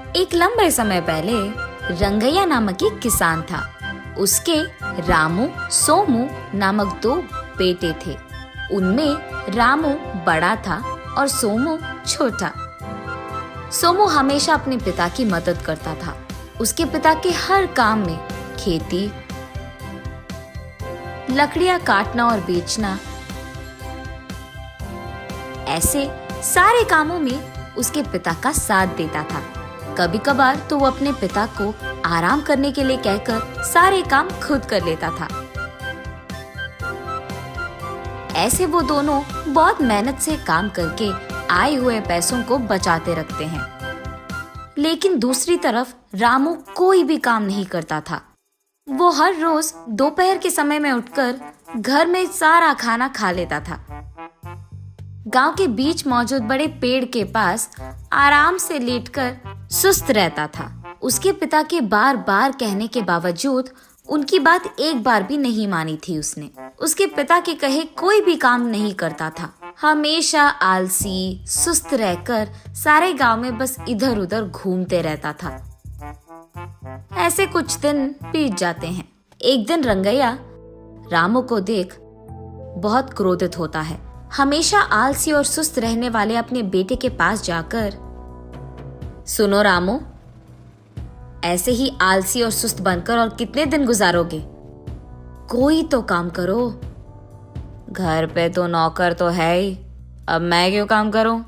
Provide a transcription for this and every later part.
एक लंबे समय पहले रंगैया नामक एक किसान था। उसके रामू सोमू नामक दो बेटे थे। उनमें रामू बड़ा था और सोमू छोटा। सोमू हमेशा अपने पिता की मदद करता था। उसके पिता के हर काम में खेती, लकड़ियां काटना और बेचना, ऐसे सारे कामों में उसके पिता का साथ देता था। कभी कभार तो वो अपने पिता को आराम करने के लिए कहकर सारे काम खुद कर लेता था। ऐसे वो दोनों बहुत मेहनत से काम करके आए हुए पैसों को बचाते रखते हैं। लेकिन दूसरी तरफ रामू कोई भी काम नहीं करता था। वो हर रोज दोपहर के समय में उठकर घर में सारा खाना खा लेता था। गांव के बीच मौजूद बड़े पेड़ के पास आराम से लेटकर सुस्त रहता था। उसके पिता के बार बार कहने के बावजूद उनकी बात एक बार भी नहीं मानी थी उसने। उसके पिता के कहे कोई भी काम नहीं करता था। हमेशा आलसी सुस्त रहकर सारे गांव में बस इधर उधर घूमते रहता था। ऐसे कुछ दिन बीत जाते हैं। एक दिन रंगैया रामू को देख बहुत क्रोधित होता है। हमेशा आलसी और सुस्त रहने वाले अपने बेटे के पास जाकर, सुनो रामू, ऐसे ही आलसी और सुस्त बनकर और कितने दिन गुजारोगे? कोई तो काम करो। घर पे तो नौकर तो है ही, अब मैं क्यों काम करूं?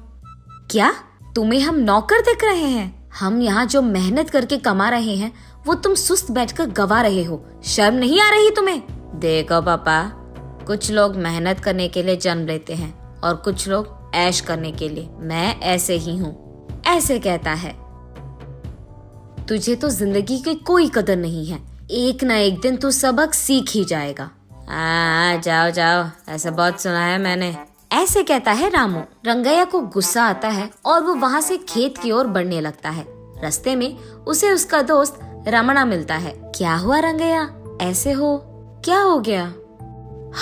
क्या तुम्हें हम नौकर दिख रहे हैं? हम यहाँ जो मेहनत करके कमा रहे हैं वो तुम सुस्त बैठकर गवा रहे हो। शर्म नहीं आ रही तुम्हें? देखो पापा, कुछ लोग मेहनत करने के लिए जन्म लेते हैं और कुछ लोग ऐश करने के लिए। मैं ऐसे ही हूँ। ऐसे कहता है। तुझे तो जिंदगी की कोई कदर नहीं है। एक ना एक दिन तू सबक सीख ही जाएगा। जाओ जाओ, ऐसा बहुत सुना है मैंने। ऐसे कहता है रामू। रंगैया को गुस्सा आता है और वो वहाँ से खेत की ओर बढ़ने लगता है। रास्ते में उसे उसका दोस्त रमणा मिलता है। क्या हुआ रंगैया, ऐसे हो? क्या हो गया?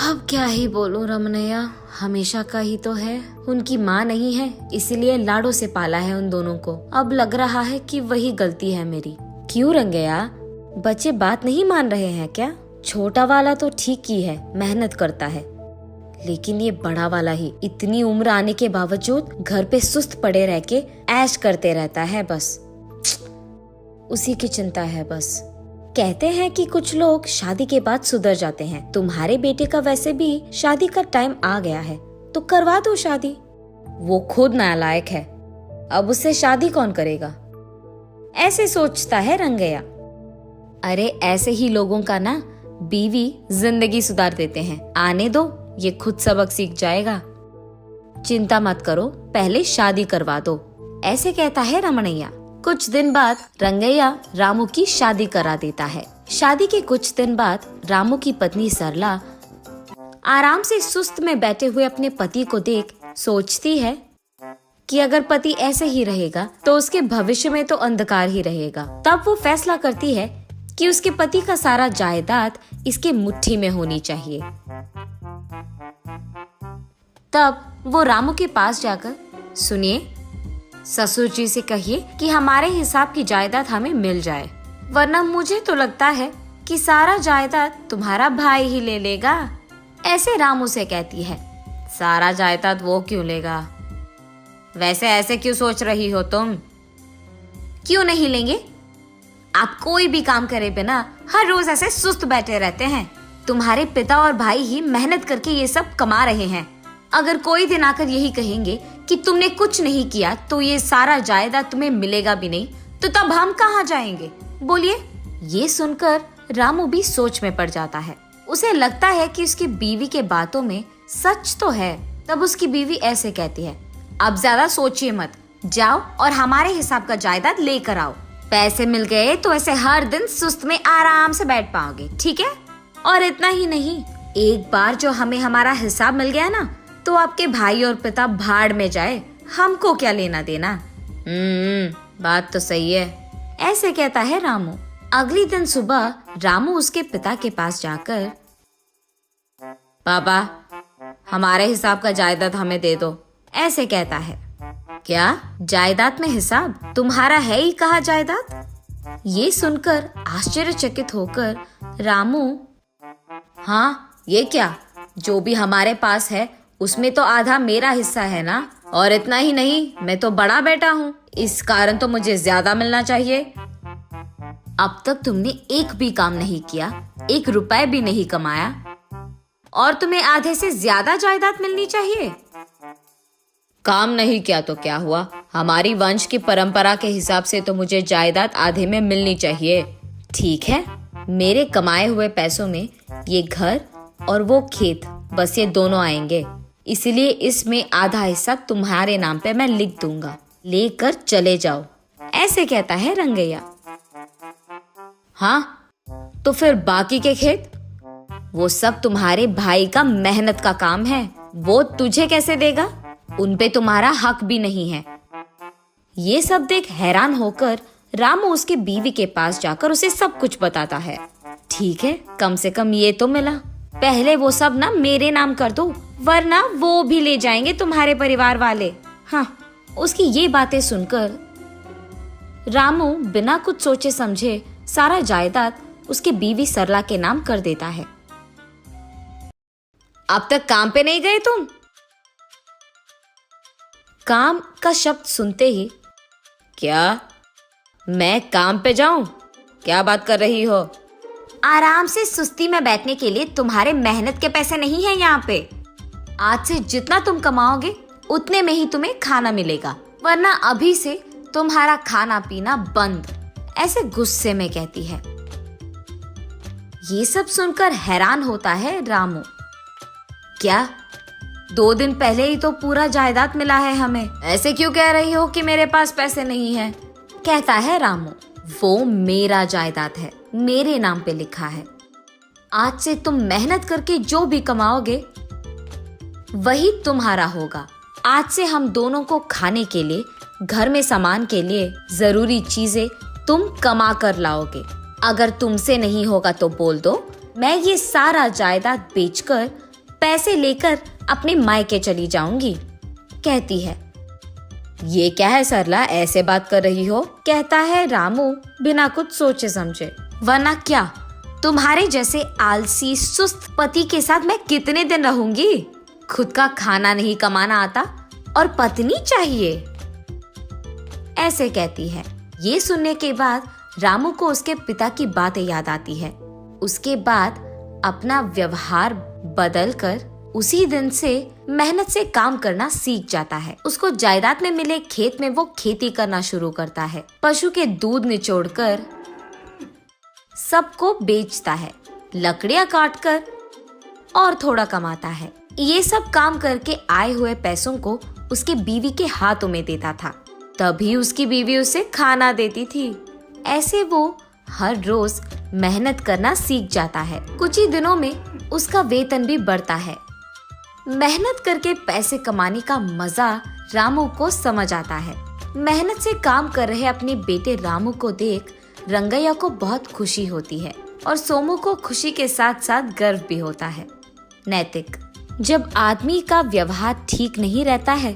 अब क्या ही बोलूं रमणैया, हमेशा का ही तो है। उनकी माँ नहीं है इसलिए लाडों से पाला है उन दोनों को। अब लग रहा है कि वही गलती है मेरी। क्यों रंगैया, बच्चे बात नहीं मान रहे हैं क्या? छोटा वाला तो ठीक ही है, मेहनत करता है, लेकिन ये बड़ा वाला ही इतनी उम्र आने के बावजूद घर पे सुस्त पड़े रह के ऐश करते रहता है। बस उसी की चिंता है बस। कहते हैं कि कुछ लोग शादी के बाद सुधर जाते हैं। तुम्हारे बेटे का वैसे भी शादी का टाइम आ गया है, तो करवा दो शादी। वो खुद नालायक है, अब उससे शादी कौन करेगा? ऐसे सोचता है रंगैया। अरे ऐसे ही लोगों का ना बीवी जिंदगी सुधार देते हैं। आने दो, ये खुद सबक सीख जाएगा। चिंता मत करो, पहले शादी करवा दो। ऐसे कहता है रमणैया। कुछ दिन बाद रंगैया रामू की शादी करा देता है। शादी के कुछ दिन बाद रामू की पत्नी सरला आराम से सुस्त में बैठे हुए अपने पति को देख सोचती है कि अगर पति ऐसे ही रहेगा तो उसके भविष्य में तो अंधकार ही रहेगा। तब वो फैसला करती है कि उसके पति का सारा जायदाद इसके मुट्ठी में होनी चाहिए। तब वो रामू के पास जाकर, सुनिए, ससुर जी से कहिए कि हमारे हिसाब की जायदाद हमें मिल जाए, वरना मुझे तो लगता है कि सारा जायदाद तुम्हारा भाई ही ले लेगा। ऐसे रामू से कहती है। सारा जायदाद वो क्यों लेगा? वैसे ऐसे क्यों सोच रही हो तुम? क्यों नहीं लेंगे? आप कोई भी काम करे बिना हर रोज ऐसे सुस्त बैठे रहते हैं। तुम्हारे पिता और भाई ही मेहनत करके ये सब कमा रहे हैं। अगर कोई दिन आकर यही कहेंगे कि तुमने कुछ नहीं किया तो ये सारा जायदाद तुम्हें मिलेगा भी नहीं, तो तब हम कहाँ जाएंगे? बोलिए। ये सुनकर रामू भी सोच में पड़ जाता है। उसे लगता है कि उसकी बीवी के बातों में सच तो है। तब उसकी बीवी ऐसे कहती है, अब ज्यादा सोचिए मत, जाओ और हमारे हिसाब का जायदाद लेकर आओ। पैसे मिल गए तो ऐसे हर दिन सुस्त में आराम से बैठ पाओगे, ठीक है? और इतना ही नहीं, एक बार जो हमें हमारा हिसाब मिल गया ना, तो आपके भाई और पिता भाड़ में जाए, हमको क्या लेना देना। बात तो सही है। ऐसे कहता है रामू। अगले दिन सुबह रामू उसके पिता के पास जाकर, पापा, हमारे हिसाब का जायदाद हमें दे दो, ऐसे कहता है। क्या जायदाद में हिसाब? तुम्हारा है ही कहाँ जायदाद? ये सुनकर आश्चर्यचकित होकर रामू, हाँ ये क्या, जो भी हमारे पास है उसमें तो आधा मेरा हिस्सा है ना, और इतना ही नहीं, मैं तो बड़ा बेटा हूँ, इस कारण तो मुझे ज्यादा मिलना चाहिए। अब तक तुमने एक भी काम नहीं किया, 1 रुपए भी नहीं कमाया, और तुम्हें आधे से ज्यादा जायदाद मिलनी चाहिए? काम नहीं किया तो क्या हुआ, हमारी वंश की परंपरा के हिसाब से तो मुझे जायदाद आधे में मिलनी चाहिए। ठीक है, मेरे कमाए हुए पैसों में ये घर और वो खेत, बस ये दोनों आएंगे, इसलिए इसमें आधा हिस्सा तुम्हारे नाम पे मैं लिख दूंगा, लेकर चले जाओ, ऐसे कहता है रंगैया। हाँ, तो फिर बाकी के खेत? वो सब तुम्हारे भाई का मेहनत का काम है, वो तुझे कैसे देगा? उन पे तुम्हारा हक भी नहीं है। ये सब देख हैरान होकर रामू उसके बीवी के पास जाकर उसे सब कुछ बताता है। ठीक है, कम से कम ये तो मिला, पहले वो सब ना मेरे नाम कर दो, वरना वो भी ले जाएंगे तुम्हारे परिवार वाले। हाँ, उसकी ये बातें सुनकर रामू बिना कुछ सोचे समझे सारा जायदाद उसके बीवी सरला के नाम कर देता है। अब तक काम पे नहीं गए तुम? काम का शब्द सुनते ही, क्या मैं काम पे जाऊं? क्या बात कर रही हो? आराम से सुस्ती में बैठने के लिए तुम्हारे मेहनत के पैसे नहीं हैं यहाँ पे। आज से जितना तुम कमाओगे उतने में ही तुम्हें खाना मिलेगा, वरना अभी से तुम्हारा खाना पीना बंद, ऐसे गुस्से में कहती है। ये सब सुनकर हैरान होता है रामू। क्या 2 दिन पहले ही तो पूरा जायदाद मिला है हमें, ऐसे क्यों कह रही हो कि मेरे पास पैसे नहीं है? कहता है रामू, वो मेरा जायदाद है, मेरे नाम पे लिखा है। आज से तुम मेहनत करके जो भी कमाओगे वही तुम्हारा होगा। आज से हम दोनों को खाने के लिए, घर में सामान के लिए जरूरी चीजें तुम कमा कर लाओगे। अगर तुमसे नहीं होगा तो बोल दो, मैं ये सारा जायदाद बेचकर पैसे लेकर अपने मायके चली जाऊंगी, कहती है। ये क्या है सरला, ऐसे बात कर रही हो? कहता है रामू बिना कुछ सोचे समझे। वरना क्या, तुम्हारे जैसे आलसी सुस्त पति के साथ मैं कितने दिन रहूंगी? खुद का खाना नहीं कमाना आता और पत्नी चाहिए, ऐसे कहती है। ये सुनने के बाद रामू को उसके पिता की बातें याद आती है। उसके बाद अपना व्यवहार बदलकर उसी दिन से मेहनत से काम करना सीख जाता है। उसको जायदाद में मिले खेत में वो खेती करना शुरू करता है। पशु के दूध निचोड़कर सबको बेचता है, लकड़ियां काटकर और थोड़ा कमाता है। ये सब काम करके आए हुए पैसों को उसके बीवी के हाथों में देता था, तभी उसकी बीवी उसे खाना देती थी। ऐसे वो हर रोज मेहनत करना सीख जाता है। कुछ ही दिनों में उसका वेतन भी बढ़ता है। मेहनत करके पैसे कमाने का मजा रामू को समझ आता है। मेहनत से काम कर रहे अपने बेटे रामू को देख रंगैया को बहुत खुशी होती है और सोमू को खुशी के साथ साथ गर्व भी होता है। नैतिक, जब आदमी का व्यवहार ठीक नहीं रहता है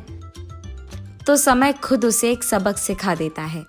तो समय खुद उसे एक सबक सिखा देता है।